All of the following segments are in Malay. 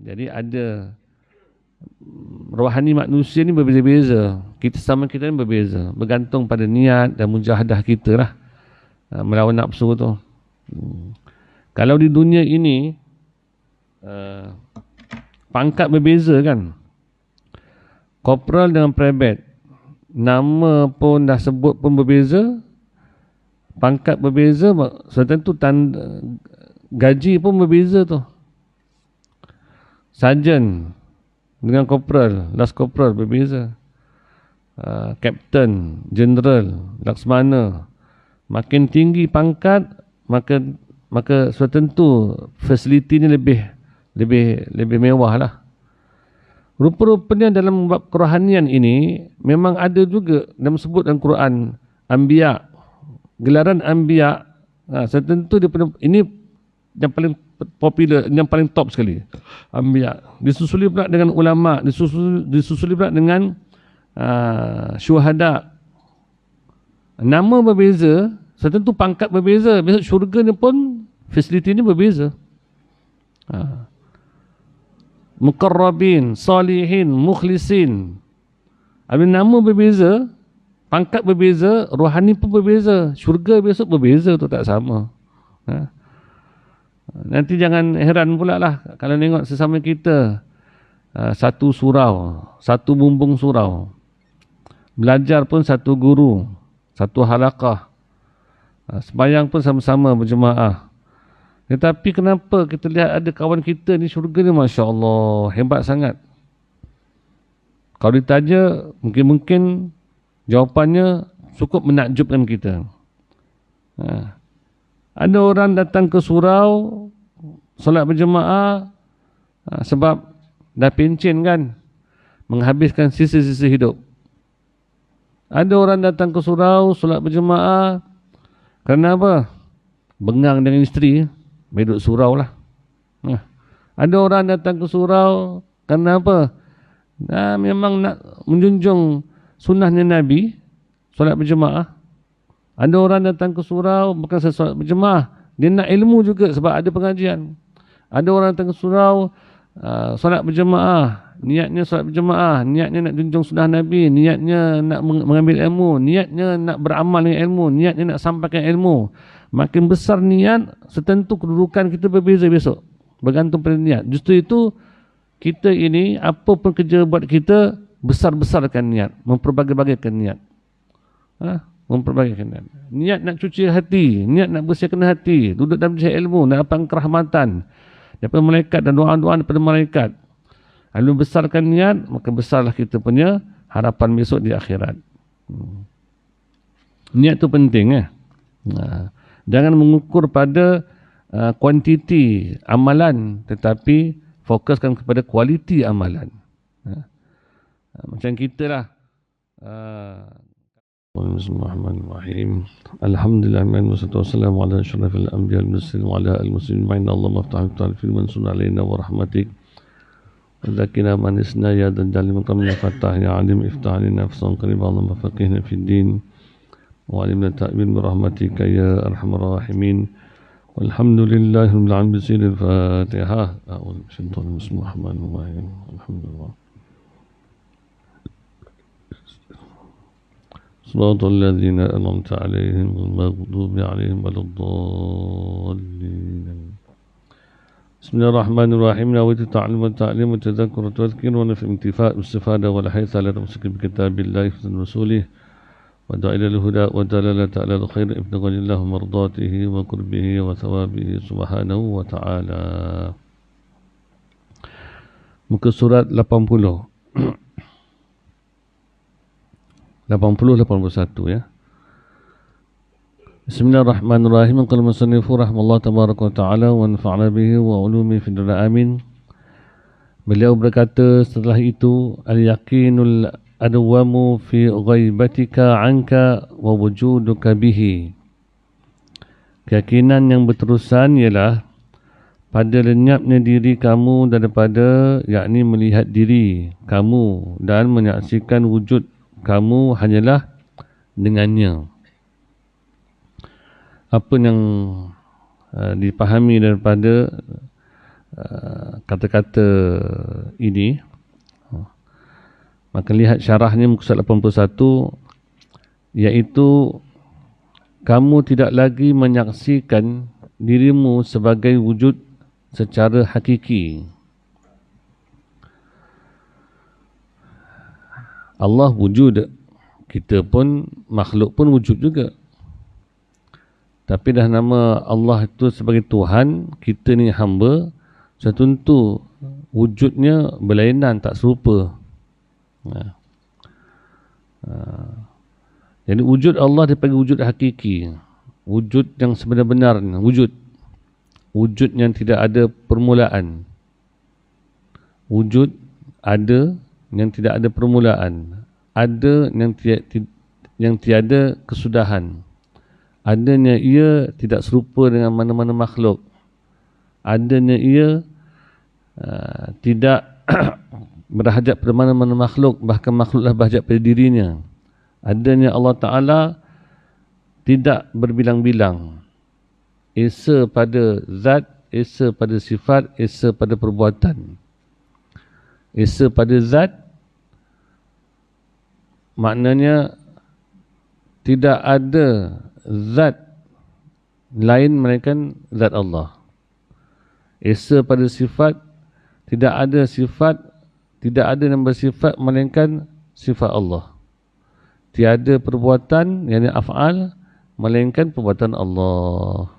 Jadi ada rohani manusia ni berbeza-beza. Kita sama kita ni berbeza. Bergantung pada niat dan mujahadah kita lah. Melawan nafsu tu. Kalau di dunia ini pangkat berbeza kan. Korporal dengan private, nama pun dah sebut pun berbeza, pangkat berbeza, tentu gaji pun berbeza tu. Sarjan dengan korporal, last korporal berbeza. Kapten, jeneral, laksamana, makin tinggi pangkat, maka sudah tentu fasiliti ni lebih mewah lah. Rupa-rupanya dalam bab kerohanian ini memang ada juga dalam sebut dalam Quran Anbiya, gelaran Anbiya. Tentu ini yang paling popular, yang paling top sekali, Anbiya. Disusuli pula dengan ulama, disusuli pula dengan syuhada. Nama berbeza, tentu pangkat berbeza. Besok syurga ni pun fasiliti ni berbeza. Muqarrabin, salihin, mukhlisin. Ada nama berbeza, pangkat berbeza, rohani pun berbeza. Syurga besok berbeza tu, tak sama. Nanti jangan heran pula lah kalau tengok sesama kita satu surau, satu bumbung surau. Belajar pun satu guru, satu halaqah. Sembahyang pun sama-sama berjemaah. Tetapi kenapa kita lihat ada kawan kita ni syurga ni, Masya Allah, hebat sangat. Kalau ditanya, mungkin jawapannya cukup menakjubkan kita. Ada orang datang ke surau, solat berjemaah, sebab dah pencen kan, menghabiskan sisa-sisa hidup. Ada orang datang ke surau, solat berjemaah, kerana apa? Bengang dengan isteri, duduk surau lah. Ada orang datang ke surau kerana apa? Memang nak menjunjung sunnahnya Nabi, solat berjemaah. Ada orang datang ke surau bukan solat berjemaah, dia nak ilmu juga sebab ada pengajian. Ada orang datang ke surau solat berjemaah, niatnya solat berjemaah, niatnya nak junjung sunnah Nabi, niatnya nak mengambil ilmu, niatnya nak beramal dengan ilmu, niatnya nak sampaikan ilmu. Makin besar niat, setentu kedudukan kita berbeza besok. Bergantung pada niat. Justru itu, kita ini, apa pun kerja buat kita, besar-besarkan niat. Memperbagi-bagikan niat. Memperbagi-bagikan niat. Niat nak cuci hati, niat nak bersihkan hati, duduk dalam cahaya ilmu, nak dapat kerahmatan daripada malaikat dan doa-doa daripada malaikat. Lalu besarkan niat, maka besarlah kita punya harapan besok di akhirat. Niat tu penting. Jangan mengukur pada kuantiti amalan, tetapi fokuskan kepada kualiti amalan. Macam kita lah. Bismillahirrahmanirrahim. Alhamdulillah, wassalatu wassalamu ala asyrafil anbiya wal mursalin wa ala al-muslimin. Ma'inna Allah maftahul ta'alfil mansun alaina wa rahmatik. Wa zakina manisna ya dan jalim tamna fatah ya alim iftah alina nafsan qaribah Allah mafaqihna fid din. وعلمنا التأويل برحمتك يا أرحم الراحمين والحمد لله رب العالمين بسير الفاتحة أعوذ بالشيطان بسم الله الرحمن الرحيم الحمد لله صراط الذين أنعمت عليهم المغضوب عليهم ولا الضالين بسم الله الرحمن الرحيم نويت التعلم والتعليم والتذكر والتذكير ونفع انتفاء واستفادة والحيث على تمسك بكتاب الله ورسوله ودع إلى الهدى ودلالة على الخير ابتغاء الله مرضاته وقربه وثوابه سبحانه وتعالى. Muka surat 80 80-81 ya. Bismillahirrahmanirrahim. Qala musannifu rahimallahu tabaraka wa ta'ala wa nafa'na bihi wa ulumi fid dunya amin. Beliau berkata setelah itu, al-yaqinul adwamu fi ghaibatika anka wa wujuduka bihi. Keyakinan yang berterusan ialah pada lenyapnya diri kamu daripada, yakni melihat diri kamu dan menyaksikan wujud kamu hanyalah dengannya. Apa yang dipahami daripada kata-kata ini, maka lihat syarahnya muka surat 81, iaitu kamu tidak lagi menyaksikan dirimu sebagai wujud secara hakiki. Allah wujud, kita pun, makhluk pun wujud juga. Tapi dah nama Allah itu sebagai Tuhan, kita ni hamba, sudah tentu wujudnya berlainan, tak serupa. Jadi wujud Allah dipanggil wujud hakiki, wujud yang sebenar-benarnya, wujud yang tidak ada permulaan, wujud ada yang tidak ada permulaan, ada yang tiada kesudahan, adanya ia tidak serupa dengan mana-mana makhluk, adanya ia tidak berhajat pada mana-mana makhluk, bahkan makhluklah berhajat pada dirinya. Adanya Allah Ta'ala tidak berbilang-bilang, esa pada zat, esa pada sifat, esa pada perbuatan. Esa pada zat maknanya tidak ada zat lain melainkan zat Allah. Esa pada sifat, tidak ada sifat, tidak ada yang bersifat melainkan sifat Allah. Tiada perbuatan, yakni af'al, melainkan perbuatan Allah.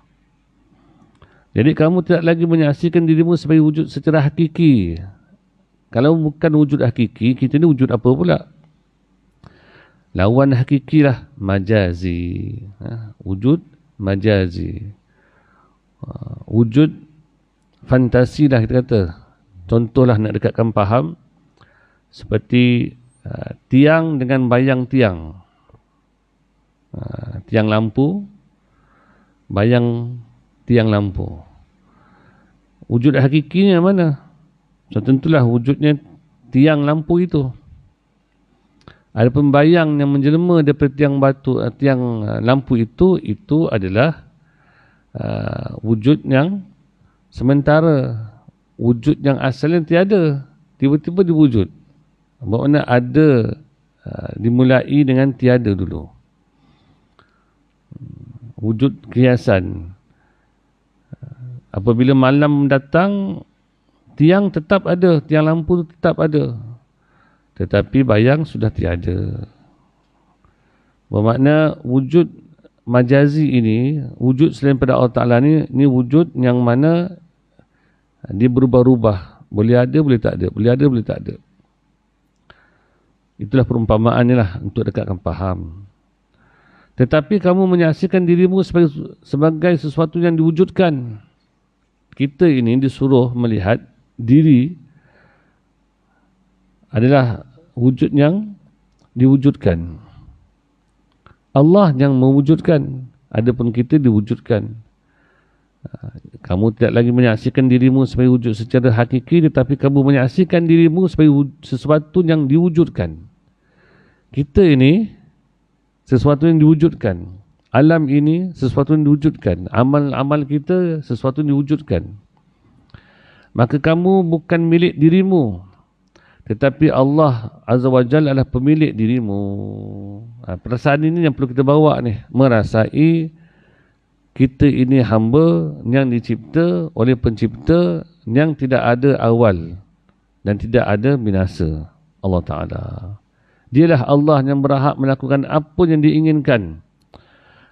Jadi kamu tidak lagi menyaksikan dirimu sebagai wujud secara hakiki. Kalau bukan wujud hakiki, kita ni wujud apa pula? Lawan hakiki lah, majazi. Wujud majazi. Wujud fantasi lah kita kata. Contohlah nak dekatkan faham, seperti tiang dengan bayang tiang. Tiang lampu, bayang tiang lampu. Wujud hakikinya mana? So, tentulah wujudnya tiang lampu itu. Ada pembayang yang menjelma daripada tiang batu, tiang lampu itu adalah wujud yang sementara. Wujud yang asalnya tiada, tiba-tiba diwujud. Maksudnya ada, dimulai dengan tiada dulu. Wujud kiasan. Apabila malam datang, tiang tetap ada, tiang lampu tetap ada. Tetapi bayang sudah tiada. Bermakna wujud majazi ini, wujud selain pada Allah Ta'ala ni wujud yang mana dia berubah-ubah. Boleh ada, boleh tak ada. Boleh ada, boleh tak ada. Itulah perumpamaannya lah untuk dekatkan faham. Tetapi kamu menyaksikan dirimu sebagai sesuatu yang diwujudkan. Kita ini disuruh melihat diri adalah wujud yang diwujudkan. Allah yang mewujudkan, adapun kita diwujudkan. Kamu tidak lagi menyaksikan dirimu sebagai wujud secara hakiki, tetapi kamu menyaksikan dirimu sebagai sesuatu yang diwujudkan. Kita ini sesuatu yang diwujudkan. Alam ini sesuatu yang diwujudkan. Amal-amal kita sesuatu yang diwujudkan. Maka kamu bukan milik dirimu, tetapi Allah Azza wa Jalla adalah pemilik dirimu. Perasaan ini yang perlu kita bawa ni. Merasai kita ini hamba yang dicipta oleh pencipta yang tidak ada awal dan tidak ada binasa, Allah Ta'ala. Dialah Allah yang berhak melakukan apa yang diinginkan.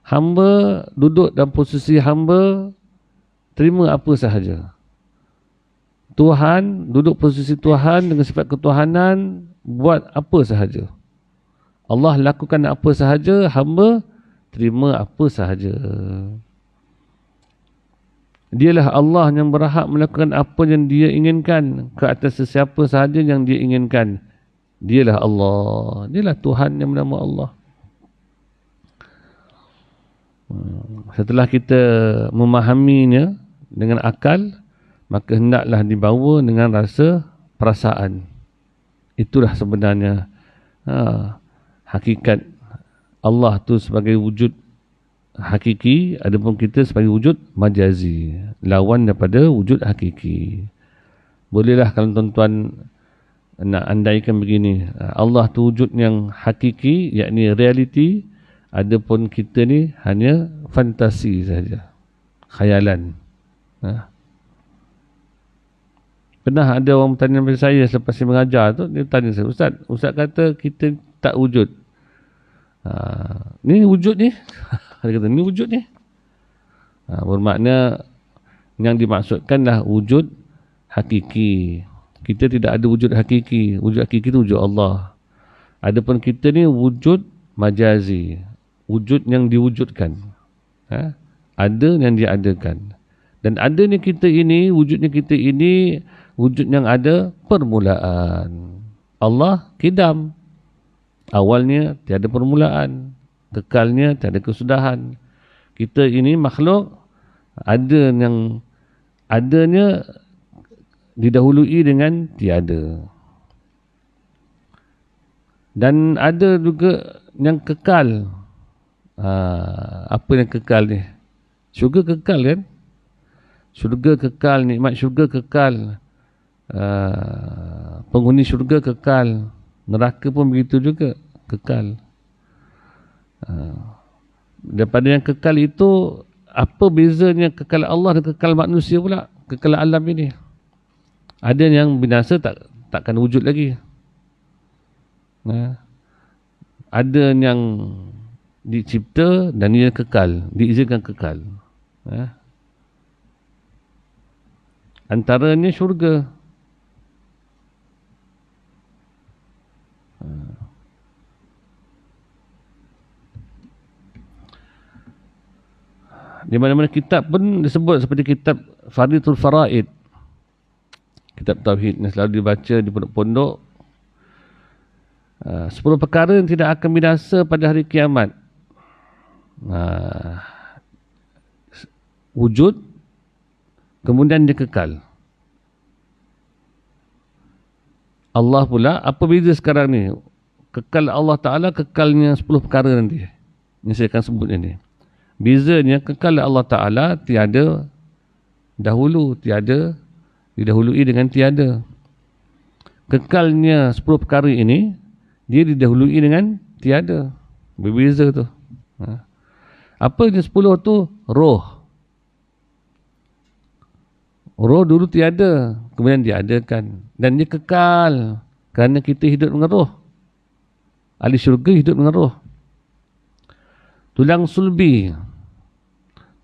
Hamba duduk dalam posisi hamba, terima apa sahaja. Tuhan duduk posisi Tuhan dengan sifat ketuhanan, buat apa sahaja. Allah lakukan apa sahaja, hamba terima apa sahaja. Dialah Allah yang berhak melakukan apa yang dia inginkan ke atas sesiapa sahaja yang dia inginkan. Dialah Allah. Dialah Tuhan yang bernama Allah. Setelah kita memahaminya dengan akal, maka hendaklah dibawa dengan rasa perasaan. Itulah sebenarnya hakikat Allah tu sebagai wujud hakiki, adapun kita sebagai wujud majazi, lawan daripada wujud hakiki. Bolehlah kalau tuan-tuan nak andaikan begini, Allah tu wujud yang hakiki, yakni realiti, adapun kita ni hanya fantasi saja, khayalan. Pernah ada orang bertanya kepada saya selepas saya mengajar tu, dia tanya saya, Ustaz kata kita tak wujud. Ni wujud ni? Dia kata, ni wujud ni. Bermakna yang dimaksudkanlah wujud hakiki. Kita tidak ada wujud hakiki. Wujud hakiki itu wujud Allah. Adapun kita ni wujud majazi. Wujud yang diwujudkan. Ada yang diadakan. Dan adanya kita ini, wujudnya kita ini, wujud yang ada permulaan. Allah kidam. Awalnya tiada permulaan. Kekalnya tiada kesudahan. Kita ini makhluk, ada yang adanya didahului dengan tiada. Dan ada juga yang kekal. Apa yang kekal ni? Syurga kekal kan? Syurga kekal, nikmat syurga kekal, penghuni syurga kekal, neraka pun begitu juga kekal. Daripada yang kekal itu, apa bezanya kekal Allah dan kekal manusia pula, kekal alam ini? Ada yang binasa takkan wujud lagi. Ada yang dicipta dan ia kekal, diizinkan kekal. Antaranya syurga. Di mana-mana kitab pun disebut seperti kitab Fardhul Faraid. Kitab Tauhid yang selalu dibaca di pondok-pondok. 10 perkara yang tidak akan binasa pada hari kiamat. Wujud, kemudian dia kekal. Allah pula, apa beza sekarang ni? Kekal Allah Ta'ala, kekalnya 10 perkara nanti. Ini saya akan sebut ini. Bezanya, kekal Allah Ta'ala tiada dahulu, tiada didahului dengan tiada. Kekalnya 10 perkara ini, dia didahului dengan tiada. Berbeza tu. Apa yang 10 tu? Roh. Roh dulu tiada, kemudian diadakan. Dan dia kekal, kerana kita hidup dengan roh. Ahli syurga hidup dengan roh. Tulang sulbi.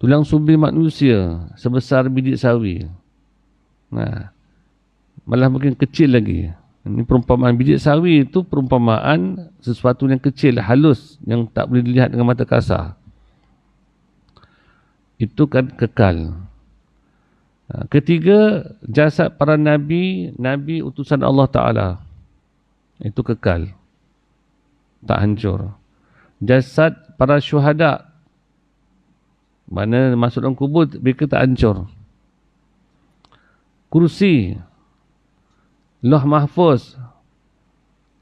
Tulang sulbi manusia sebesar biji sawi. Malah mungkin kecil lagi. Ini perumpamaan biji sawi itu perumpamaan sesuatu yang kecil, halus, yang tak boleh dilihat dengan mata kasar. Itu kan kekal. Ketiga, jasad para nabi, nabi utusan Allah Ta'ala. Itu kekal. Tak hancur. Jasad para syuhada, mana masuk dalam kubur, mereka tak hancur. Kursi, Lauh Mahfuz,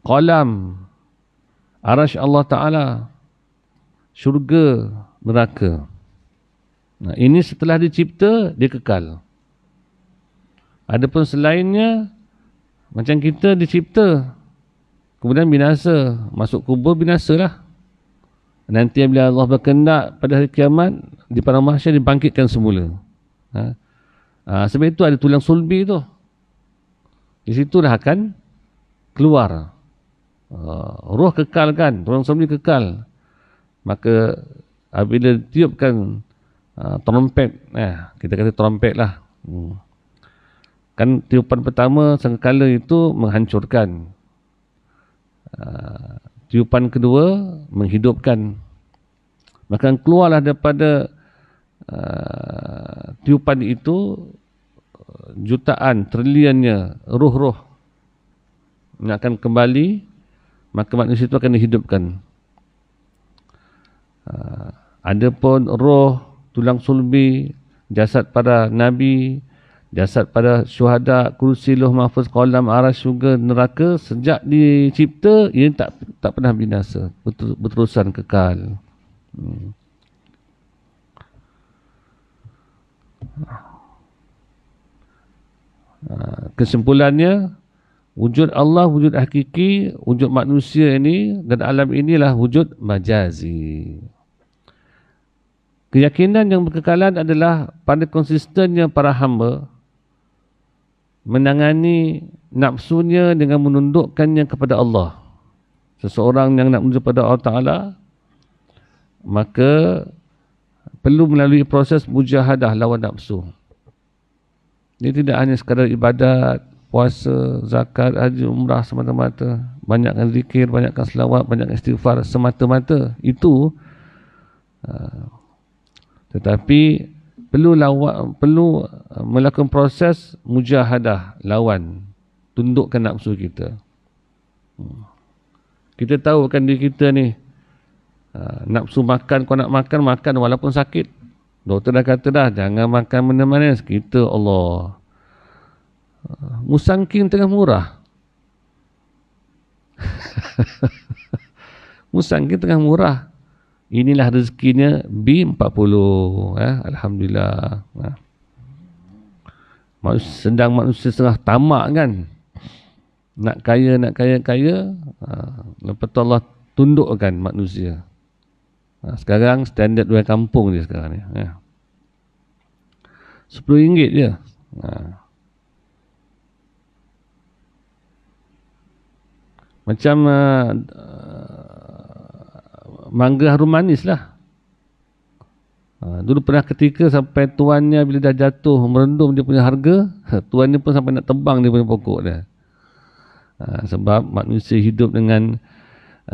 Qalam, Arash Allah Ta'ala, syurga, neraka. Ini setelah dicipta, dia kekal. Adapun selainnya, macam kita dicipta, kemudian binasa, masuk kubur binasalah. Nanti bila Allah berkehendak pada hari kiamat, di padang mahsyar dibangkitkan semula. Sebab itu ada tulang sulbi tu. Di situ dah akan keluar. Roh kekal kan, tulang sulbi kekal. Maka bila tiupkan trompet, kita kata trompet lah. Kan tiupan pertama sangkala itu menghancurkan. Tiupan kedua menghidupkan. Maka keluarlah daripada tiupan itu jutaan, triliannya roh-roh yang akan kembali, maka manusia itu akan dihidupkan. Adapun roh, tulang sulbi, jasad para nabi, jasad pada syuhada, kursi, Lauh Mahfuz, Qalam, Arash, syurga, neraka, sejak dicipta ia tak pernah binasa, berterusan kekal. kesimpulannya, wujud Allah, wujud hakiki, wujud manusia ini dan alam inilah wujud majazi. Keyakinan yang berkekalan adalah pada konsistennya para hamba menangani nafsunya dengan menundukkannya kepada Allah. Seseorang yang nak menuju pada Allah Ta'ala, maka perlu melalui proses mujahadah lawan nafsu. Dia tidak hanya sekadar ibadat, puasa, zakat, haji, umrah semata-mata. Banyakkan zikir, banyakkan selawat, banyakkan istighfar semata-mata. Itu tetapi perlu melakukan proses mujahadah lawan, tundukkan nafsu kita. Kita tahu kan diri kita ni, nafsu makan, kau nak makan, makan walaupun sakit. Doktor dah kata dah, jangan makan benda manis. Kita Allah, musangking tengah murah. Musangking tengah murah. Inilah rezekinya B40. Alhamdulillah. Sedang manusia setengah tamak kan. Nak kaya. Lepas tu Allah tundukkan manusia. Sekarang standard dua kampung dia sekarang ni. RM10 je. Macam mangga harum manis lah. Dulu pernah ketika sampai tuannya bila dah jatuh merendum dia punya harga, tuannya pun sampai nak tebang dia punya pokok dia. Sebab manusia hidup dengan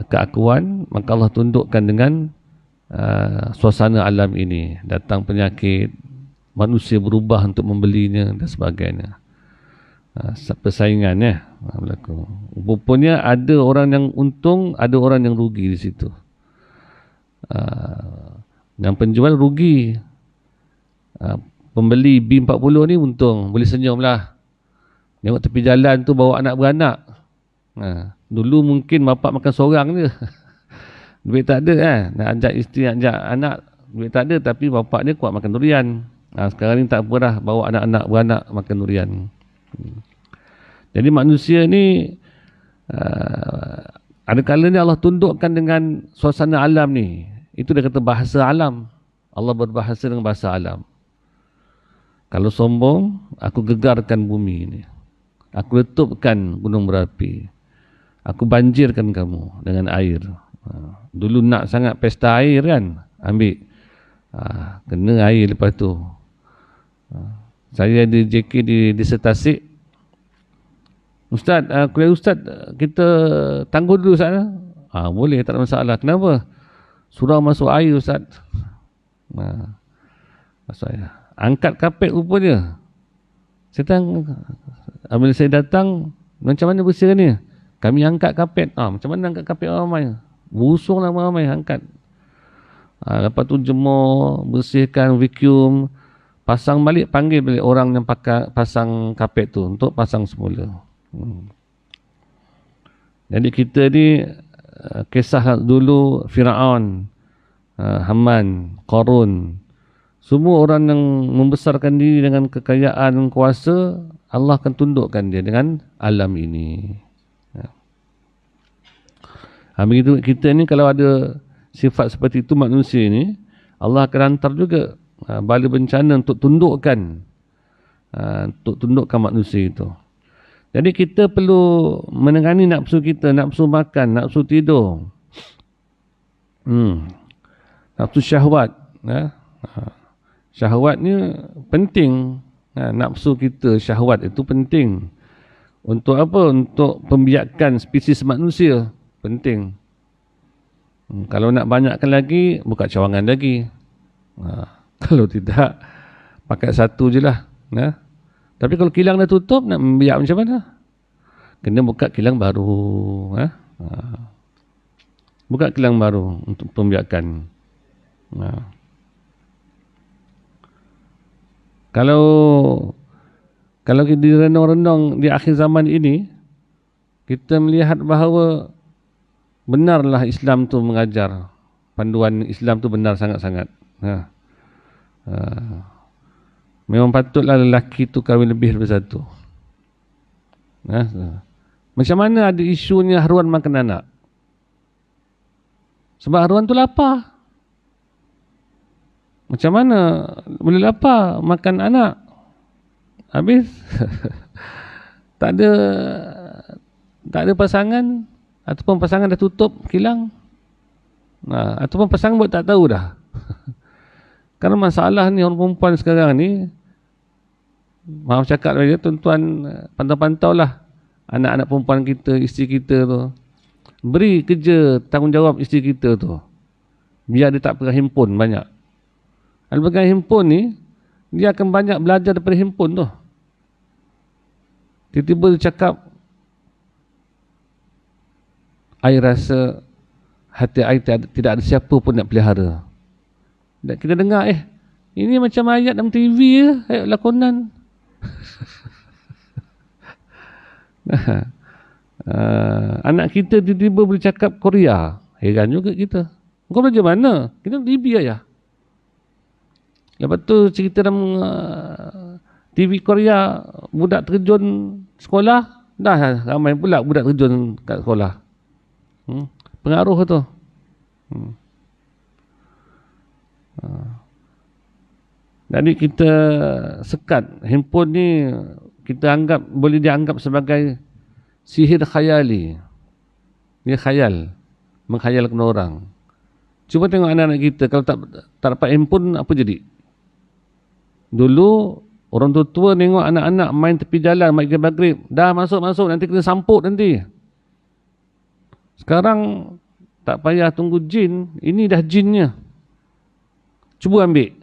keakuan, maka Allah tundukkan dengan suasana alam ini. Datang penyakit, manusia berubah untuk membelinya dan sebagainya. Persaingan berlaku. Rupanya ada orang yang untung, ada orang yang rugi di situ. Yang penjual rugi, pembeli B40 ni untung, boleh senyum lah. Tengok tepi jalan tu bawa anak beranak. Dulu mungkin bapak makan seorang je. Duit tak ada nak ajak isteri, nak ajak anak, duit tak ada, tapi bapak dia kuat makan durian. Sekarang ni tak apa dah, bawa anak-anak beranak makan durian. Jadi manusia ni ada kalanya Allah tundukkan dengan suasana alam ni. Itu dia kata bahasa alam. Allah berbahasa dengan bahasa alam. Kalau sombong, aku gegarkan bumi ini. Aku letupkan gunung berapi. Aku banjirkan kamu dengan air. Dulu nak sangat pesta air kan, ambil. Kena air lepas tu. Saya di JK di disertasi. Ustaz, kuliah Ustaz, kita tangguh dulu Ustaz. Boleh, tak ada masalah. Kenapa? Surau masuk air Ustaz. Masuk air. Angkat kapet rupanya. Bila saya datang, macam mana bersih ni? Kami angkat kapet. Macam mana angkat kapet ramai? Busung lah ramai angkat. Lepas tu jemur, bersihkan, vacuum, pasang balik, panggil balik orang yang pasang kapet tu untuk pasang semula. Jadi kita ni kisah dulu Firaun, Haman, Qarun, semua orang yang membesarkan diri dengan kekayaan dan kuasa, Allah akan tundukkan dia dengan alam ini. Begitu kita ni kalau ada sifat seperti itu manusia ni, Allah akan hantar juga bala bencana untuk tundukkan manusia itu. Jadi kita perlu menangani nafsu kita, nafsu makan, nafsu tidur, nafsu syahwat. Syahwat ni penting. Nafsu kita, syahwat itu penting. Untuk apa? Untuk pembiakan spesies manusia. Penting. Kalau nak banyakkan lagi, buka cawangan lagi. Kalau tidak, pakai satu je lah. Tapi kalau kilang dah tutup, nak membiak macam mana? Kena buka kilang baru. Buka kilang baru untuk pembiakan. Kalau kita renung-renung di akhir zaman ini, kita melihat bahawa benarlah Islam tu mengajar. Panduan Islam tu benar sangat-sangat. Memang patutlah lelaki tu kahwin lebih daripada satu. Macam mana ada isunya haruan makan anak? Sebab haruan tu lapar. Macam mana boleh lapar makan anak? Habis tak ada pasangan, ataupun pasangan dah tutup kilang, ataupun pasangan buat tak tahu dah. Kerana masalah ni orang perempuan sekarang ni, maaf cakap lagi, tuan-tuan pantau-pantau lah anak-anak perempuan kita, isteri kita tu, beri kerja tanggungjawab isteri kita tu, biar dia tak pegang handphone banyak. Kalau pegang handphone ni, dia akan banyak belajar daripada handphone tu. Tiba-tiba dia cakap, I rasa hati I tidak ada siapa pun nak pelihara. Dan kita dengar, ini macam ayat dalam TV je, ayat lakonan. Anak kita tiba-tiba boleh cakap Korea. Heran juga kita. Kau belajar mana? Kita TV aja. Lepas tu cerita dalam TV Korea, budak terjun sekolah, dah ramai pula budak terjun kat sekolah. Pengaruh tu. Jadi kita sekat handphone ni, kita boleh dianggap sebagai sihir khayali. Dia khayal, menghayalkan orang. Cuba tengok anak-anak kita, kalau tak dapat handphone, apa jadi? Dulu orang tua tengok anak-anak main tepi jalan maghrib, dah masuk nanti kena samput nanti. Sekarang tak payah tunggu jin, ini dah jinnya. Cuba ambil.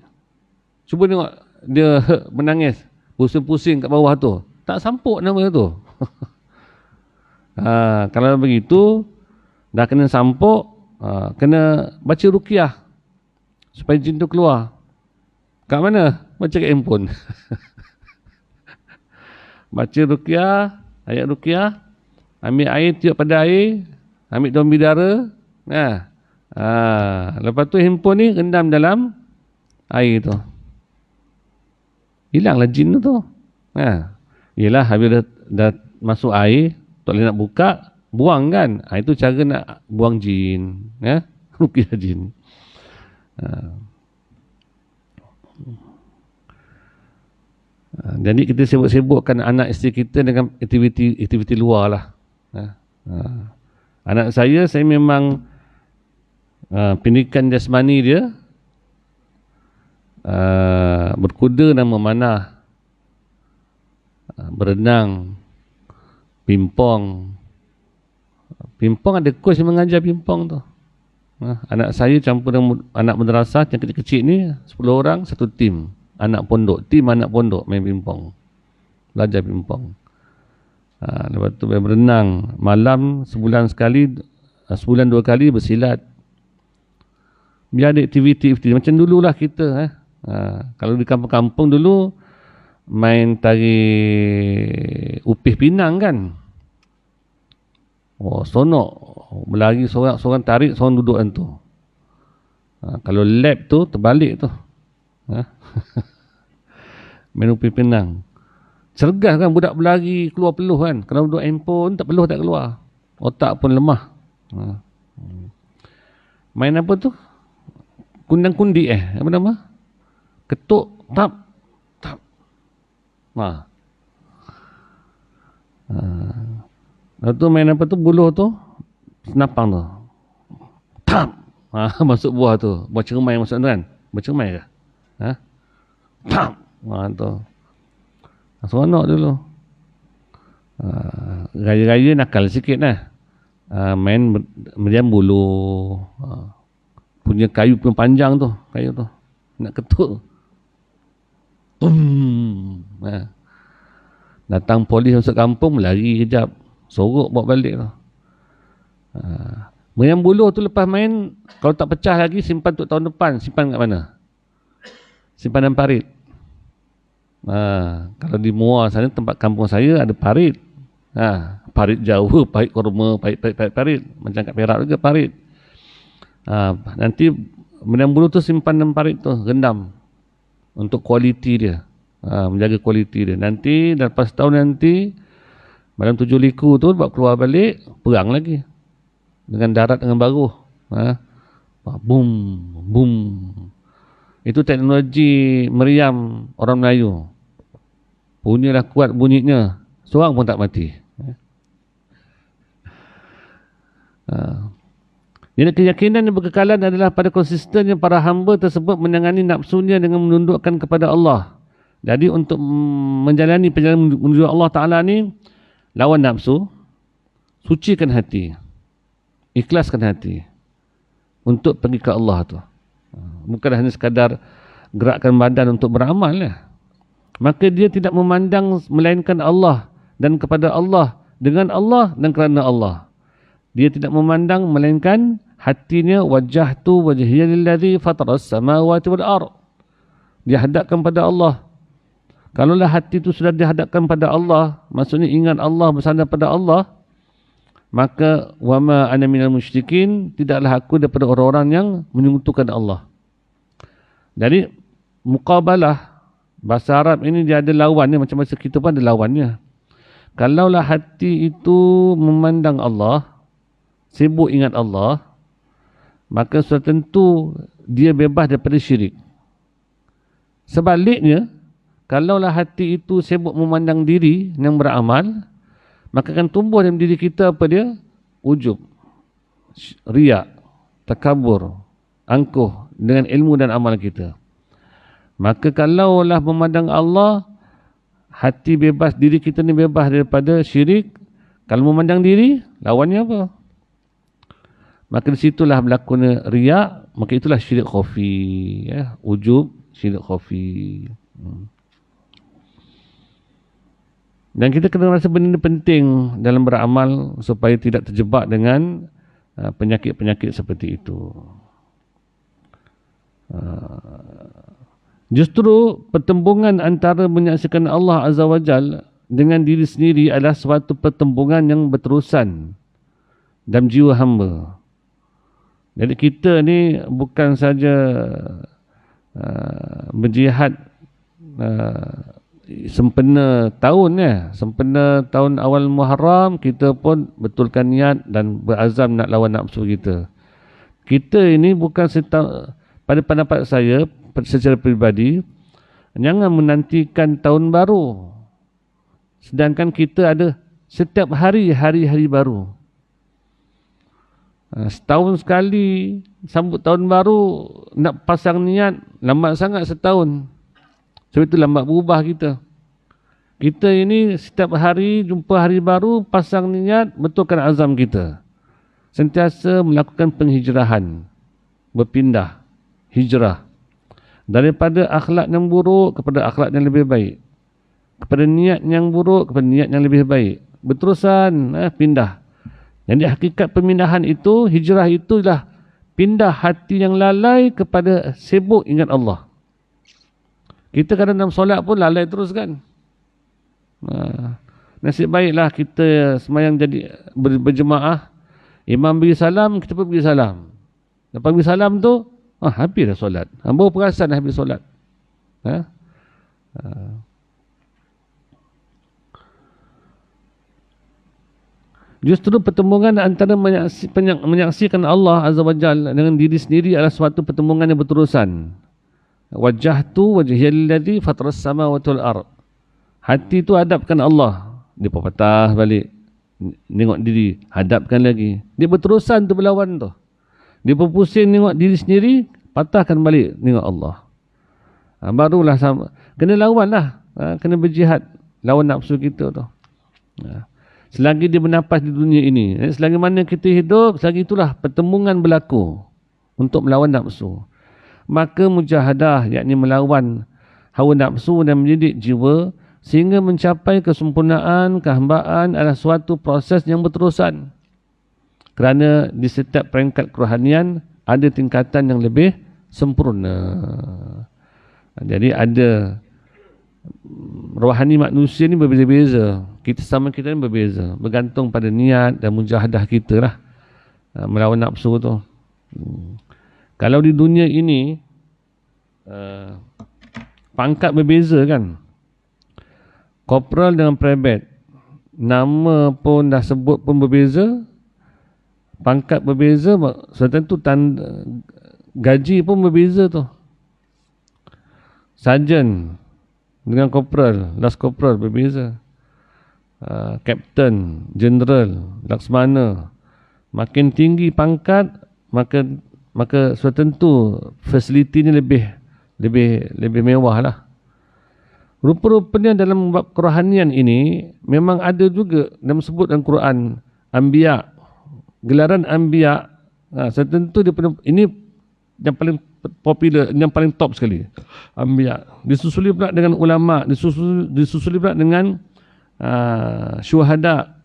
Cuba tengok dia menangis, pusing-pusing kat bawah tu. Tak samput nama tu. Kalau begitu, dah kena sampuk, kena baca ruqyah supaya jin tu keluar. Kat mana? Baca kat handphone. Baca ruqyah, ayat ruqyah, ambil air, tiup pada air, ambil daun bidara. Lepas tu handphone ni rendam dalam air tu. Hilanglah jin tu. Yelah, habis dah masuk air, tak boleh nak buka, buang kan. Itu cara nak buang jin. Ruqyah jin. Jadi kita sibuk-sibukkan anak isteri kita dengan aktiviti luar lah. Anak saya memang pendidikan jasmani dia berkuda dan memanah, berenang, pimpong. Pimpong ada coach yang mengajar pimpong tu. Anak saya campur dengan anak madrasah yang kecil-kecil ni, 10 orang, satu tim. Anak pondok, tim anak pondok main pimpong. Belajar pimpong. Lepas tu berenang. Malam sebulan 2 kali bersilat. Biar ada aktiviti macam dululah kita. Kalau di kampung-kampung dulu main tarik upih pinang kan. Sonok. Berlari seorang tarik, seorang duduk kan tu. Kalau lap tu terbalik tu. Main upih pinang. Cergas kan budak berlari keluar peluh kan. Kalau duduk handphone tak peluh tak keluar. Otak pun lemah. Main apa tu? Kundang kundi apa nama? Ketuk tap. Lepas tu main apa tu? Buluh tu senapang tu. Tap. Masuk buah tu. Buah cermai masuk tu kan. Buah cermai ke? Tap. Tu. Seronok dulu. Raya-raya nakal sikit lah. Main meriam buluh. Punya kayu pun panjang tu. Kayu tu. Nak ketuk. Datang polis masuk kampung, lari kejap. Sorok bawa balik tu. Meriam buluh tu lepas main, kalau tak pecah lagi, simpan untuk tahun depan. Simpan kat mana? Simpan dalam parit. Kalau di Muar sana, tempat kampung saya ada parit. Parit jauh, parit kurma, parit. Macam kat Perak juga parit. Nanti meriam buluh tu simpan dalam parit tu, rendam. Untuk kualiti dia. Menjaga kualiti dia. Nanti, lepas tahun nanti, Malam 7 liku tu buat keluar balik, perang lagi. Dengan darat dengan baruh. Boom, boom. Itu teknologi meriam orang Melayu. Bunyilah kuat bunyinya. Seorang pun tak mati. Jadi keyakinan yang berkekalan adalah pada konsistennya para hamba tersebut menangani nafsunya dengan menundukkan kepada Allah. Jadi untuk menjalani perjalanan menuju Allah Ta'ala ni, lawan nafsu, sucikan hati, ikhlaskan hati untuk pergi ke Allah tu. Bukan hanya sekadar gerakkan badan untuk beramal lah. Maka dia tidak memandang melainkan Allah dan kepada Allah, dengan Allah dan kerana Allah. Dia tidak memandang melainkan hatinya, wajjahtu wajhiya lillazi fataras samawati wal ard. Dia hadapkan pada Allah. Kalaulah hati itu sudah dihadapkan pada Allah, maksudnya ingat Allah, bersandar pada Allah, maka wama ana minal musyrikin, tidaklah aku daripada orang-orang yang menyekutukan Allah. Jadi muqabalah, bahasa Arab ini dia ada lawannya, macam bahasa kita pun ada lawannya. Kalaulah hati itu memandang Allah, sibuk ingat Allah, maka sudah tentu dia bebas daripada syirik. Sebaliknya, kalaulah hati itu sibuk memandang diri yang beramal, maka akan tumbuh dalam diri kita apa dia? Ujub, riak, takabur, angkuh dengan ilmu dan amal kita. Maka kalaulah memandang Allah, hati bebas, diri kita ni bebas daripada syirik. Kalau memandang diri, lawannya apa? Maka disitulah berlakunya riak, maka itulah syirik khafi, ya, ujub, syirik khafi. Dan kita kena rasa benda ini penting dalam beramal supaya tidak terjebak dengan penyakit-penyakit seperti itu. Justru pertembungan antara menyaksikan Allah Azza wa Jal dengan diri sendiri adalah suatu pertembungan yang berterusan dalam jiwa hamba. Jadi kita ni bukan saja berjihad sempena tahun ya, sempena tahun awal Muharram, kita pun betulkan niat dan berazam nak lawan nafsu kita. Kita ini bukan pada pendapat saya secara peribadi, jangan menantikan tahun baru sedangkan kita ada setiap hari hari-hari baru. Setahun sekali sambut tahun baru, nak pasang niat lambat sangat setahun. Sebab itu lambat berubah kita. Kita ini setiap hari jumpa hari baru, pasang niat, betulkan azam kita. Sentiasa melakukan penghijrahan, berpindah, hijrah. Daripada akhlak yang buruk kepada akhlak yang lebih baik. Kepada niat yang buruk kepada niat yang lebih baik. Berterusan pindah. Jadi hakikat pemindahan itu, hijrah itulah pindah hati yang lalai kepada sibuk ingat Allah. Kita kadang dalam solat pun lalai terus kan. Nasib baiklah kita semayang jadi berjemaah. Imam beri salam, kita pun beri salam. Lepas beri salam tu, habis dah solat. Baru perasan habis solat. Justru pertembungan antara menyaksikan Allah Azza wa Jalla dengan diri sendiri adalah suatu pertembungan yang berterusan. Wajjahtu wajhiyal ladzi fataras samawati wal ard. Hati tu hadapkan Allah, dia patah balik, tengok diri, hadapkan lagi. Dia berterusan tu berlawan tu. Dia berpusing tengok diri sendiri, patahkan balik tengok Allah. Barulah sama. Kena lawan lah, kena berjihad lawan nafsu kita tu. Selagi dia bernafas di dunia ini, selagi mana kita hidup, selagi itulah pertembungan berlaku untuk melawan nafsu. Maka mujahadah, yakni melawan hawa nafsu dan mendidik jiwa sehingga mencapai kesempurnaan, kehambaan adalah suatu proses yang berterusan. Kerana di setiap peringkat kerohanian ada tingkatan yang lebih sempurna. Jadi ada rohani manusia ni berbeza-beza. Kita sama kita ni berbeza. Bergantung pada niat dan mujahadah kita lah melawan nafsu tu. Kalau di dunia ini pangkat berbeza kan. Korporal dengan private, nama pun dah sebut pun berbeza, pangkat berbeza, tentu gaji pun berbeza tu. Sarjan dengan corporal, last corporal berbeza. Captain, general, laksamana. Makin tinggi pangkat, maka sudah tentu fasiliti ni lebih mewah lah. Rupa-rupanya dalam bab kerohanian ini memang ada juga dalam sebut dalam Quran Anbiya, gelaran Anbiya. Tentu dia ini yang paling popular, yang paling top sekali, Anbiya. Disusuli pula dengan ulama, disusuli pula dengan syuhada.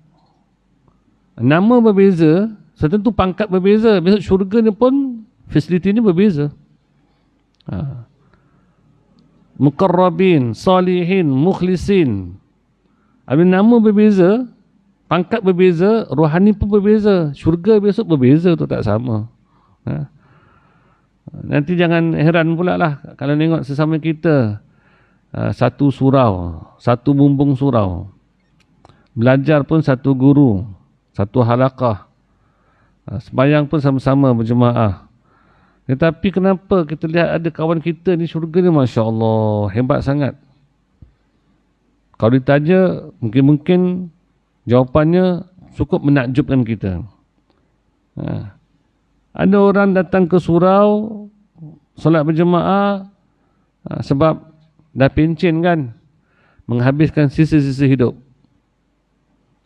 Nama berbeza, tentu pangkat berbeza. Besok syurga ni pun fasiliti ni berbeza. Muqarrabin, salihin, mukhlisin. Ada nama berbeza, pangkat berbeza, rohani pun berbeza. Syurga besok berbeza tu, tak sama. Nanti jangan heran pula lah kalau tengok sesama kita satu surau, satu bumbung surau. Belajar pun satu guru, satu halaqah. Sembahyang pun sama-sama berjemaah. Tetapi kenapa kita lihat ada kawan kita ni syurga ni, Masya Allah, hebat sangat. Kalau ditanya, mungkin jawapannya cukup menakjubkan kita. Ada orang datang ke surau, solat berjemaah, sebab dah pencen kan, menghabiskan sisa-sisa hidup.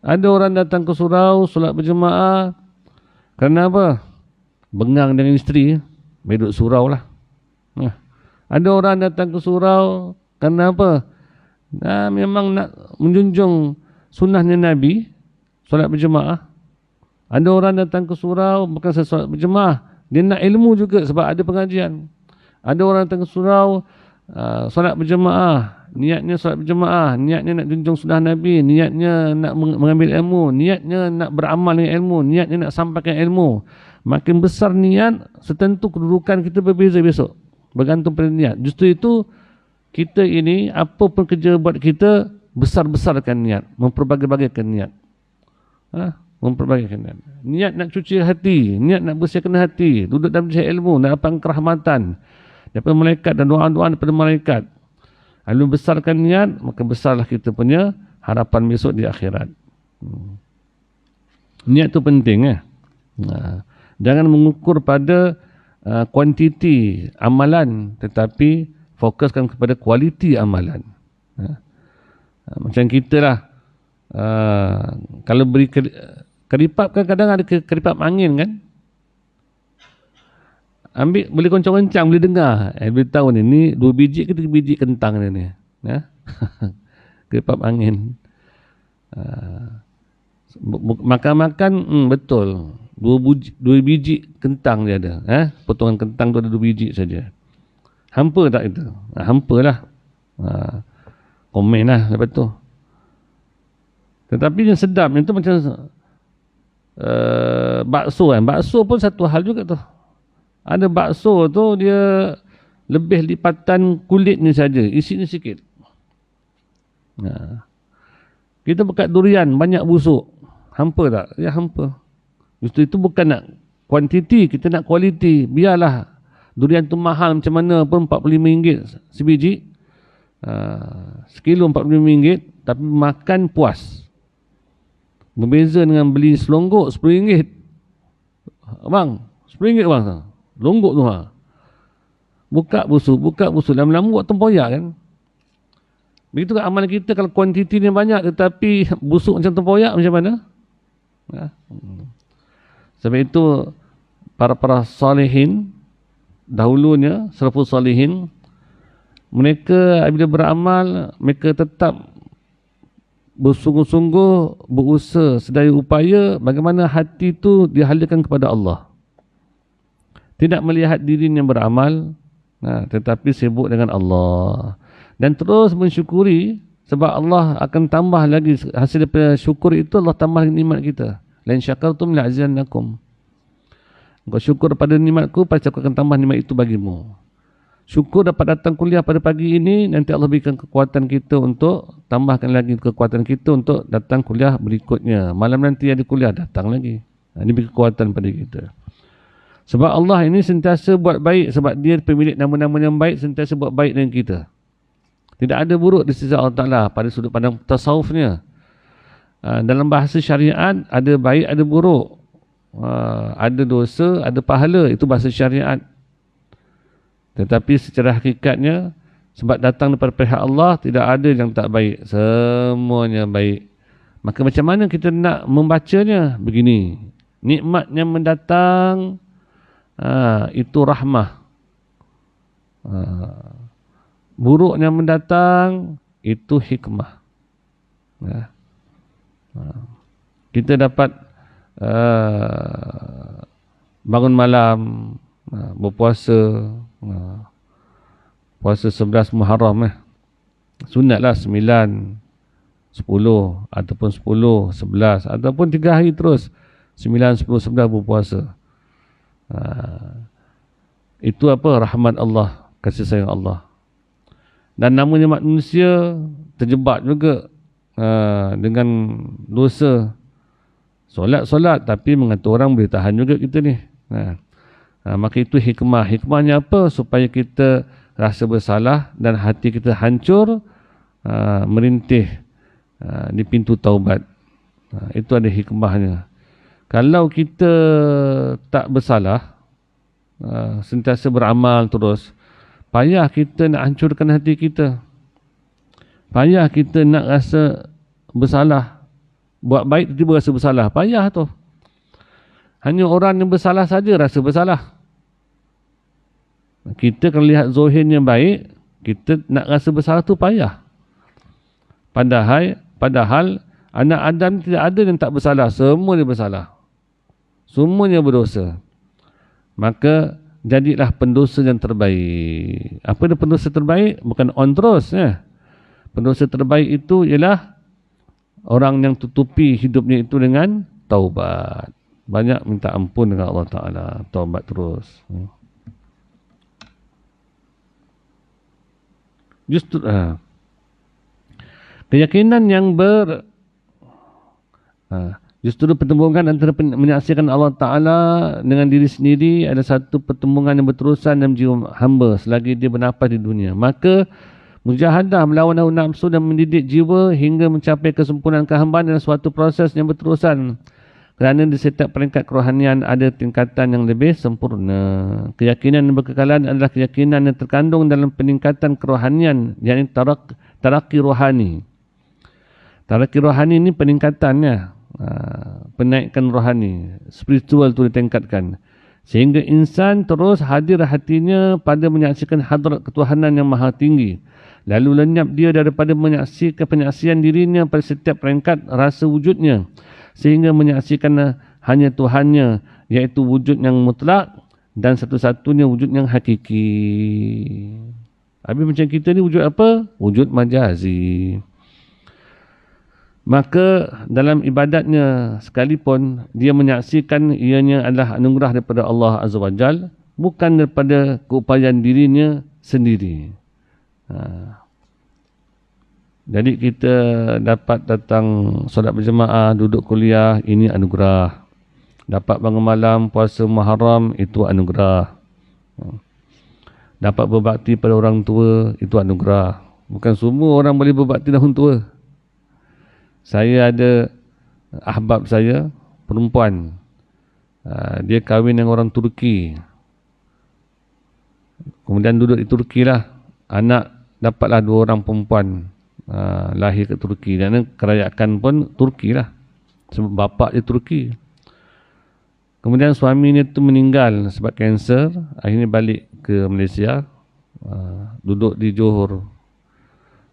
Ada orang datang ke surau, solat berjemaah, kerana apa? Bengang dengan isteri, duduk surau lah. Ada orang datang ke surau kerana apa? Memang nak menjunjung sunnahnya Nabi, solat berjemaah. Ada orang datang ke surau bukan solat berjemaah, dia nak ilmu juga sebab ada pengajian. Ada orang datang ke surau solat berjemaah, niatnya solat berjemaah, niatnya nak junjung sunnah Nabi, niatnya nak mengambil ilmu, niatnya nak beramal dengan ilmu, niatnya nak sampaikan ilmu. Makin besar niat, setentu kedudukan kita berbeza besok. Bergantung pada niat. Justru itu, kita ini, apa pun kerja buat kita, besar-besarkan niat. Memperbagi-bagikan niat. Memperbagi niat. Niat nak cuci hati, niat nak bersihkan hati, duduk dalam cari ilmu, nak dapat kerahmatan daripada malaikat dan doa-doa daripada malaikat. Lalu besarkan niat, maka besarlah kita punya harapan besok di akhirat. Niat tu penting. Jangan mengukur pada kuantiti amalan, tetapi fokuskan kepada kualiti amalan. Macam kita lah, kalau beri keripap kan kadang ada keripap angin kan, ambil boleh goncang-goncang, boleh dengar, boleh tahu ni 2 biji ke 3 biji kentang ni. Keripap angin. Makan-makan, betul. 2 biji kentang dia ada. Potongan kentang tu ada 2 biji saja. Hampa tak itu? Hampa lah. Komen lah lepas tu. Tetapi yang sedap itu macam bakso kan. Bakso pun satu hal juga tu. Ada bakso tu dia lebih lipatan kulit ni saja, isi ni sikit. Kita pekat durian banyak busuk. Hampa tak? Ya hampa. Justru itu bukan nak kuantiti, kita nak kualiti. Biarlah durian tu mahal macam mana pun, RM45 sebiji, sekilo RM45, tapi makan puas. Berbeza dengan beli selonggok RM10. Bang, RM10 bang. Longgok tu buka busuk, lama-lama buat tempoyak kan. Begitu kan amal kita, kalau kuantiti ni banyak tetapi busuk macam tempoyak, macam mana? Sebab itu para salihin dahulunya, salafus salihin, mereka bila beramal, mereka tetap bersungguh-sungguh berusaha sedaya upaya bagaimana hati itu dihalirkan kepada Allah. Tidak melihat dirinya beramal, tetapi sibuk dengan Allah. Dan terus mensyukuri, sebab Allah akan tambah lagi hasil daripada syukur itu, Allah tambah nikmat kita. Lain syakartum la'azidannakum. Engkau syukur pada nikmatku, pasti aku akan tambah nikmat itu bagimu. Syukur dapat datang kuliah pada pagi ini, nanti Allah berikan kekuatan kita untuk tambahkan lagi kekuatan kita untuk datang kuliah berikutnya. Malam nanti ada kuliah, datang lagi. Ini beri kekuatan pada kita. Sebab Allah ini sentiasa buat baik, sebab dia pemilik nama-nama yang baik, sentiasa buat baik dengan kita. Tidak ada buruk di sisi Allah Ta'ala pada sudut pandang tasawufnya. Dalam bahasa syariat, ada baik, ada buruk. Ada dosa, ada pahala. Itu bahasa syariat. Tetapi secara hakikatnya, sebab datang daripada pihak Allah, tidak ada yang tak baik. Semuanya baik. Maka macam mana kita nak membacanya? Begini. Nikmatnya mendatang, itu rahmah. Buruknya mendatang, itu hikmah. Kita dapat bangun malam, berpuasa, puasa 11 Muharram, sunatlah 9, 10 ataupun 10, 11 ataupun 3 hari terus 9, 10, 11 berpuasa. Itu apa? Rahmat Allah, kasih sayang Allah. Dan namanya manusia terjebak juga dengan dosa. Solat tapi mengatur orang boleh tahan juga kita ni. Maka itu hikmah. Hikmahnya apa? Supaya kita rasa bersalah dan hati kita hancur, merintih di pintu taubat. Itu ada hikmahnya. Kalau kita tak bersalah, sentiasa beramal terus, payah kita nak hancurkan hati kita. Payah kita nak rasa bersalah. Buat baik tiba-tiba rasa bersalah. Payah tu. Hanya orang yang bersalah saja rasa bersalah. Kita kalau lihat zohirnya baik, kita nak rasa bersalah tu payah. Padahal anak Adam tidak ada yang tak bersalah. Semua dia bersalah. Semuanya berdosa. Maka jadilah pendosa yang terbaik. Apa dia pendosa terbaik? Bukan on terus. Pendosa terbaik itu ialah orang yang tutupi hidupnya itu dengan taubat. Banyak minta ampun dengan Allah Ta'ala. Taubat terus. Justru keyakinan yang justru pertembungan antara menyaksikan Allah Ta'ala dengan diri sendiri ada satu pertembungan yang berterusan dalam jiwa hamba selagi dia bernafas di dunia. Maka mujahadah melawan hawa nafsu dan mendidik jiwa hingga mencapai kesempurnaan kehambaan adalah suatu proses yang berterusan. Kerana di setiap peringkat kerohanian ada tingkatan yang lebih sempurna. Keyakinan yang berkekalan adalah keyakinan yang terkandung dalam peningkatan kerohanian, yakni taraqi rohani. Taraqi rohani ini peningkatannya, penaikan rohani, spiritual itu ditingkatkan. Sehingga insan terus hadir hatinya pada menyaksikan hadrat ketuhanan yang maha tinggi. Lalu lenyap dia daripada menyaksikan penyaksian dirinya pada setiap peringkat rasa wujudnya. Sehingga menyaksikan hanya Tuhannya, iaitu wujud yang mutlak dan satu-satunya wujud yang hakiki. Habis macam kita ni wujud apa? Wujud majazi. Maka dalam ibadatnya sekalipun, dia menyaksikan ianya adalah anugerah daripada Allah Azza wa Jal, bukan daripada keupayaan dirinya sendiri. Jadi kita dapat datang solat berjemaah, duduk kuliah, ini anugerah. Dapat bangun malam, puasa Muharram, itu anugerah. Dapat berbakti pada orang tua, itu anugerah. Bukan semua orang boleh berbakti pada orang tua. Saya ada ahbab saya, perempuan. Dia kahwin dengan orang Turki. Kemudian duduk di Turki lah. Anak dapatlah 2 orang perempuan. Lahir ke Turki. Dan kerajaan pun Turki lah. Sebab bapa dia Turki. Kemudian suaminya tu meninggal sebab kanser. Akhirnya balik ke Malaysia. Duduk di Johor.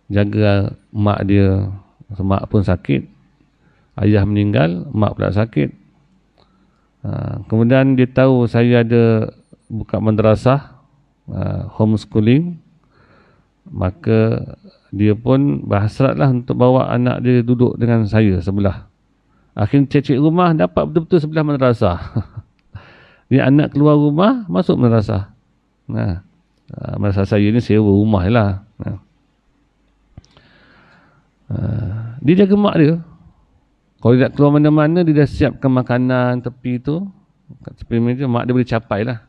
Jaga mak dia. Mak pun sakit. Ayah meninggal, mak pula sakit. Kemudian dia tahu saya ada buka madrasah, homeschooling. Maka dia pun berhasratlah untuk bawa anak dia duduk dengan saya sebelah. Akhirnya cek-cek rumah dapat betul-betul sebelah madrasah. Dia anak keluar rumah, masuk madrasah. Masa saya ni sewa rumah je lah. Dia jaga mak dia. Kalau dia nak keluar mana-mana, dia dah siapkan makanan tepi tu, kat tepi meja, mak dia boleh capai lah.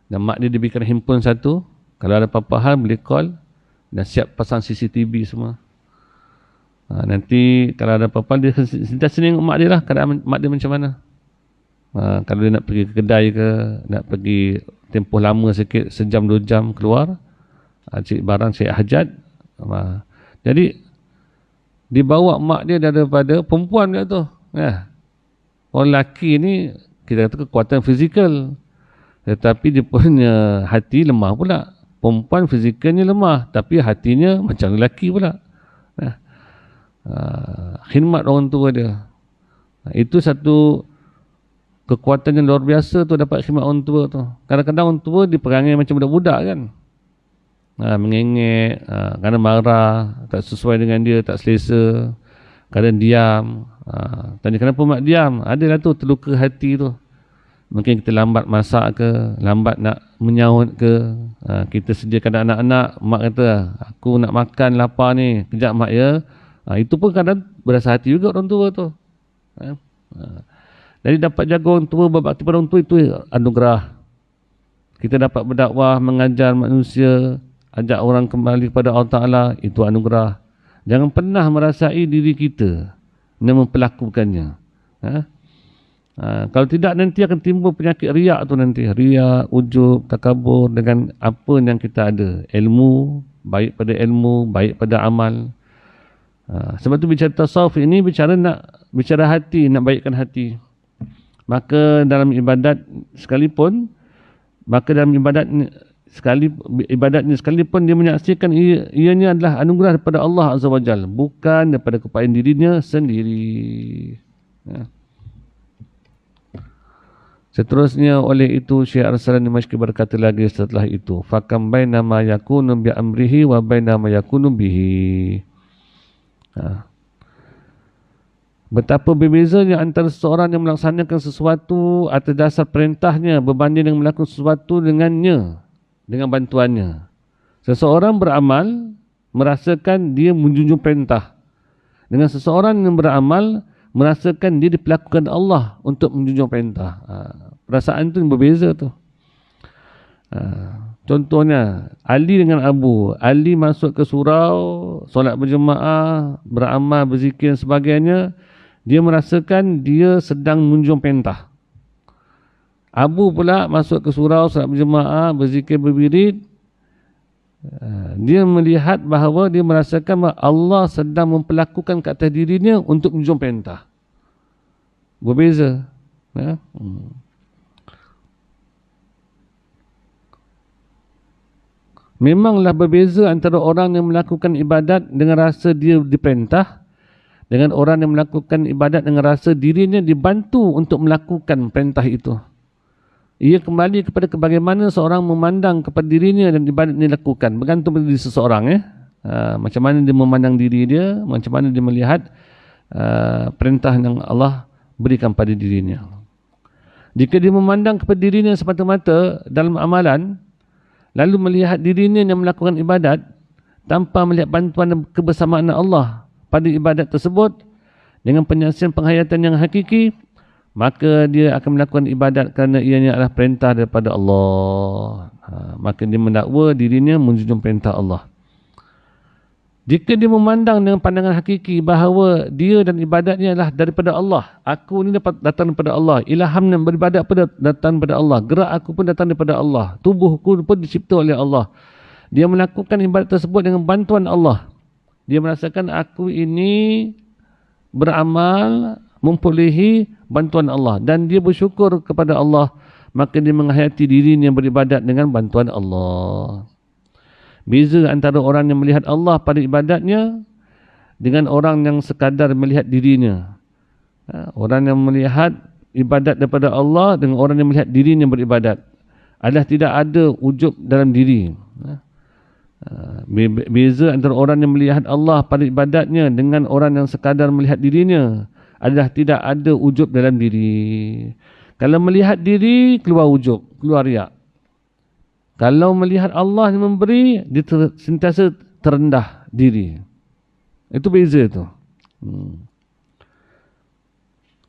Dan mak dia berikan handphone satu, kalau ada apa-apa hal boleh call, dan siap pasang CCTV semua. Nanti kalau ada apa-apa, dia sentiasa tengok mak dia lah, keadaan mak dia macam mana. Kalau dia nak pergi ke kedai ke, nak pergi tempoh lama sikit, sejam 2 jam keluar, cari barang, cari hajat. Jadi dibawa mak dia daripada perempuan dia tu. Orang lelaki ni kita kata kekuatan fizikal, tetapi dia punya hati lemah pula. Perempuan fizikalnya lemah, tapi hatinya macam lelaki pula. Khidmat orang tua dia, itu satu kekuatan yang luar biasa tu, dapat khidmat orang tua tu. Kadang-kadang orang tua diperangai macam budak-budak kan, mengengek, kadang marah, tak sesuai dengan dia, tak selesa, kadang diam. Tanya kenapa mak diam, adalah tu terluka hati tu. Mungkin kita lambat masak ke, lambat nak menyahut ke, kita sediakan anak-anak, mak kata aku nak makan, lapar ni, kejap mak ya. Itu pun kadang berasa hati juga orang tua tu. Jadi dapat jaga orang tua, berbakti pada orang tua, itu anugerah. Kita dapat berdakwah, mengajar manusia, ajak orang kembali kepada Allah Ta'ala, itu anugerah. Jangan pernah merasai diri kita dan mempelakukannya. Kalau tidak, nanti akan timbul penyakit riak tu nanti. Riak, ujub, takabur dengan apa yang kita ada. Ilmu, baik pada ilmu, baik pada amal. Sebab tu bicara tasawuf ini bicara hati, nak baikkan hati. Maka dalam ibadat sekalipun, ibadatnya sekalipun dia menyaksikan ianya adalah anugerah daripada Allah Azza wa Jalla, bukan daripada keupayaan dirinya sendiri. Seterusnya, oleh itu Syekh Arsalan Dimashqi berkata lagi setelah itu, fakam baina ma yakunu bi amrihi wa baina ma yakunu bihi. Betapa berbezanya antara seseorang yang melaksanakan sesuatu atas dasar perintahnya berbanding dengan melakukan sesuatu dengannya, dengan bantuannya. Seseorang beramal merasakan dia menjunjung perintah, dengan seseorang yang beramal merasakan dia diperlakukan Allah untuk menjunjung perintah. Perasaan itu berbeza tu. Contohnya Ali dengan Abu. Ali masuk ke surau, solat berjemaah, beramal, berzikir dan sebagainya. Dia merasakan dia sedang menjunjung perintah. Abu pula masuk ke surau, solat berjemaah, berzikir, berwirid. Dia melihat bahawa dia merasakan bahawa Allah sedang memperlakukan ke atas dirinya untuk menjunjung perintah. Berbeza. Memanglah berbeza antara orang yang melakukan ibadat dengan rasa dia diperintah, dengan orang yang melakukan ibadat dengan rasa dirinya dibantu untuk melakukan perintah itu. Ia kembali kepada bagaimana seorang memandang kepada dirinya dan ibadat yang dilakukan. Bergantung pada diri seseorang. Macam mana dia memandang diri dia, macam mana dia melihat perintah yang Allah berikan pada dirinya. Jika dia memandang kepada dirinya semata-mata dalam amalan, lalu melihat dirinya yang melakukan ibadat tanpa melihat bantuan dan kebersamaan Allah pada ibadat tersebut dengan penyaksian penghayatan yang hakiki, maka dia akan melakukan ibadat kerana ianya adalah perintah daripada Allah. Maka dia mendakwa dirinya menjunjung perintah Allah. Jika dia memandang dengan pandangan hakiki bahawa dia dan ibadatnya adalah daripada Allah, aku ni dapat datang daripada Allah, ilham yang beribadat pun datang daripada Allah, gerak aku pun datang daripada Allah, tubuhku pun dicipta oleh Allah. Dia melakukan ibadat tersebut dengan bantuan Allah. Dia merasakan aku ini beramal memperolehi bantuan Allah dan dia bersyukur kepada Allah, maka dia menghayati dirinya beribadat dengan bantuan Allah. Beza antara orang yang melihat Allah pada ibadatnya dengan orang yang sekadar melihat dirinya. Orang yang melihat ibadat daripada Allah dengan orang yang melihat dirinya beribadat adalah tidak ada ujub dalam diri. Beza antara orang yang melihat Allah pada ibadatnya dengan orang yang sekadar melihat dirinya adalah tidak ada ujub dalam diri. Kalau melihat diri, keluar ujub, keluar riak. Kalau melihat Allah yang memberi, dia sentiasa terendah diri. Itu beza tu.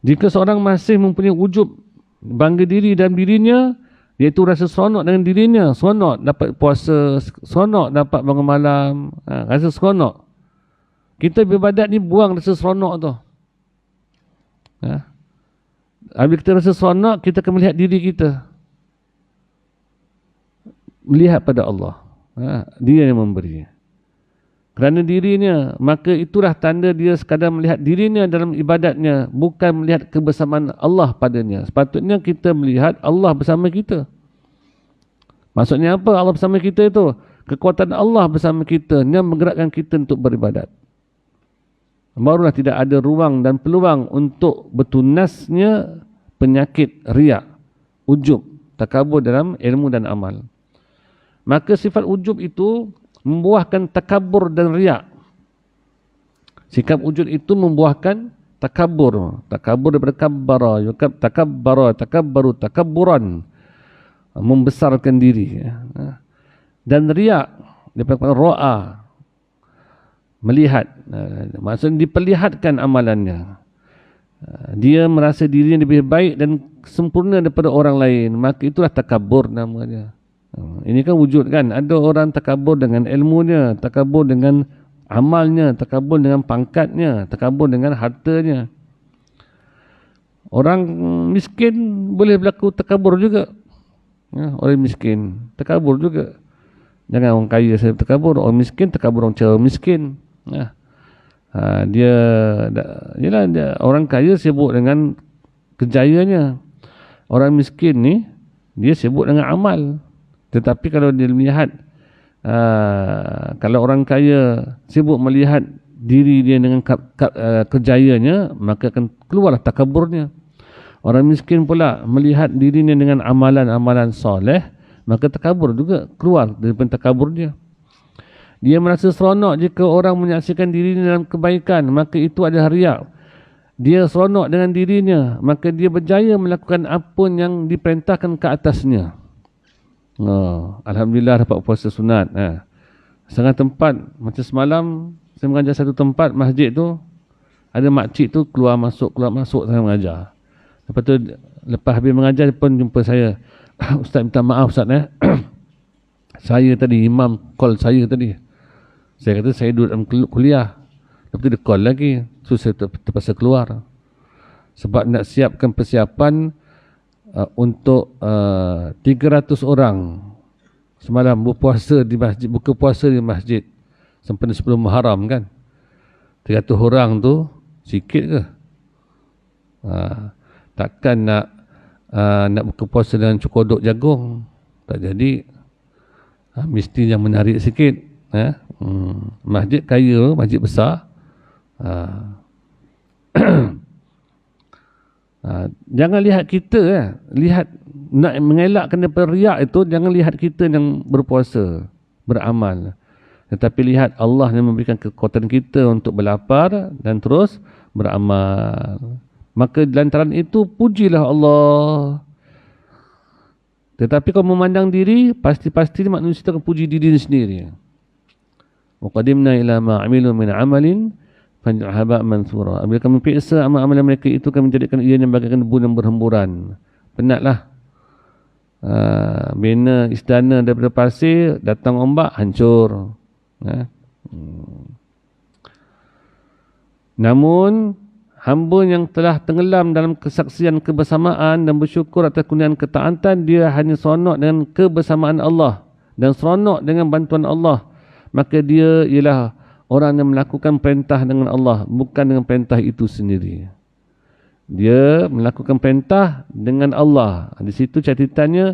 Jika seorang masih mempunyai ujub, bangga diri dalam dirinya, iaitu rasa seronok dengan dirinya, seronok dapat puasa, seronok dapat bangun malam, rasa seronok. Kita beribadat ni buang rasa seronok tu. Bila kita rasa seronok, kita akan melihat diri kita. Melihat pada Allah. Dia yang memberi. Kerana dirinya, maka itulah tanda dia sekadar melihat dirinya dalam ibadatnya, bukan melihat kebersamaan Allah padanya. Sepatutnya kita melihat Allah bersama kita. Maksudnya apa Allah bersama kita itu? Kekuatan Allah bersama kita yang menggerakkan kita untuk beribadat. Barulah tidak ada ruang dan peluang untuk bertunasnya penyakit riak, ujub, takabur dalam ilmu dan amal. Maka sifat ujub itu membuahkan takabur dan riak. Sikap ujub itu membuahkan takabur. Takabur daripada kabbara, takabbaru, takabburan. Membesarkan diri. Dan riak daripada ro'a, melihat. Maksudnya diperlihatkan amalannya. Dia merasa dirinya lebih baik dan sempurna daripada orang lain. Maka itulah takabur namanya. Ini kan wujud kan. Ada orang takabur dengan ilmunya, takabur dengan amalnya, takabur dengan pangkatnya, takabur dengan hartanya. Orang miskin boleh berlaku takabur juga. Orang miskin takabur juga. Jangan orang kaya saya takabur. Orang miskin takabur orang cara miskin. Dia orang kaya sibuk dengan kejayaannya. Orang miskin ni dia sibuk dengan amal. Tetapi kalau dia melihat, kalau orang kaya sibuk melihat diri dia dengan kejayaannya, maka akan keluarlah takaburnya. Orang miskin pula melihat dirinya dengan amalan-amalan soleh, maka takabur juga keluar daripada takaburnya. Dia merasa seronok jika orang menyaksikan dirinya dalam kebaikan, maka itu adalah riak. Dia seronok dengan dirinya, maka dia berjaya melakukan apa yang diperintahkan ke atasnya. Alhamdulillah dapat puasa sunat. Setengah tempat, macam semalam saya mengajar satu tempat masjid tu, ada makcik tu keluar masuk saya mengajar. Lepas tu lepas habis mengajar dia pun jumpa saya. Ustaz minta maaf Ustaz saya tadi imam call saya tadi. Saya kata saya duduk dalam kuliah. Lepas tu dia call lagi. So saya terpaksa keluar. Sebab nak siapkan persiapan untuk 300 orang semalam berpuasa di masjid, buka puasa di masjid sempena sebelum Muharram kan. 300 orang tu sikit ke? Takkan nak buka puasa dengan cokodok jagung. Tak jadi. Mesti yang menarik sikit. Masjid kaya, masjid besar. Jangan lihat kita lihat nak mengelakkan daripada riak itu, jangan lihat kita yang berpuasa, beramal, tetapi lihat Allah yang memberikan kekuatan kita untuk berlapar dan terus beramal. Maka lantaran itu pujilah Allah. Tetapi kalau memandang diri, pasti manusia akan puji diri sendiri. Wa qadimna ila ma 'amilu min 'amalin haba mansura. Bila kami periksa amal-amal mereka itu, kami menjadikan ianya bagaikan debu yang berhemburan. Penatlah. Bina istana daripada pasir, datang ombak, hancur. Namun hamba yang telah tenggelam dalam kesaksian kebersamaan dan bersyukur atas kurniaan ketaatan, dia hanya seronok dengan kebersamaan Allah dan seronok dengan bantuan Allah. Maka dia ialah orang yang melakukan perintah dengan Allah, bukan dengan perintah itu sendiri. Dia melakukan perintah dengan Allah. Di situ catatannya,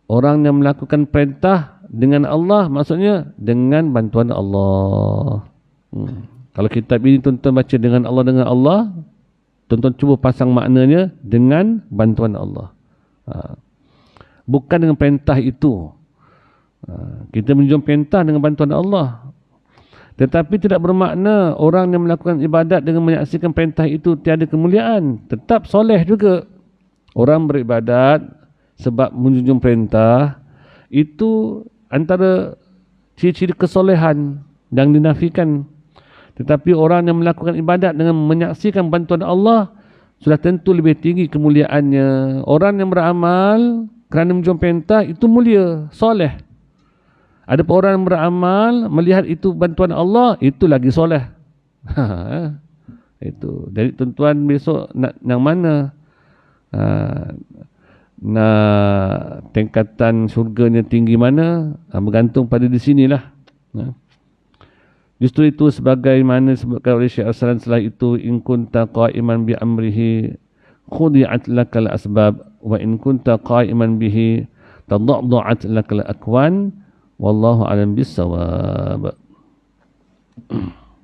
orang yang melakukan perintah dengan Allah, maksudnya dengan bantuan Allah. Kalau kitab ini tuan-tuan baca dengan Allah, tuan-tuan cuba pasang maknanya dengan bantuan Allah. Bukan dengan perintah itu. Kita menjumpai perintah dengan bantuan Allah. Tetapi tidak bermakna orang yang melakukan ibadat dengan menyaksikan perintah itu tiada kemuliaan. Tetap soleh juga. Orang beribadat sebab menjunjung perintah, Itu antara ciri-ciri kesolehan yang dinafikan. Tetapi orang yang melakukan ibadat dengan menyaksikan bantuan Allah sudah tentu lebih tinggi kemuliaannya. Orang yang beramal kerana menjumpai perintah itu mulia, soleh. Ada orang yang beramal melihat itu bantuan Allah, itu lagi soleh. Itu. Jadi tuan-tuan besok nak yang mana? Nak tingkatan syurganya tinggi mana? Bergantung pada di sinilah. Justru itu sebagaimana sebutkan oleh Syekh Al-Salam setelah itu, in kunta qa'iman bi amrihi khudi'at lakal asbab wa in kunta qa'iman bihi tadaddu'at lakal akwan wallahu alam bissawab.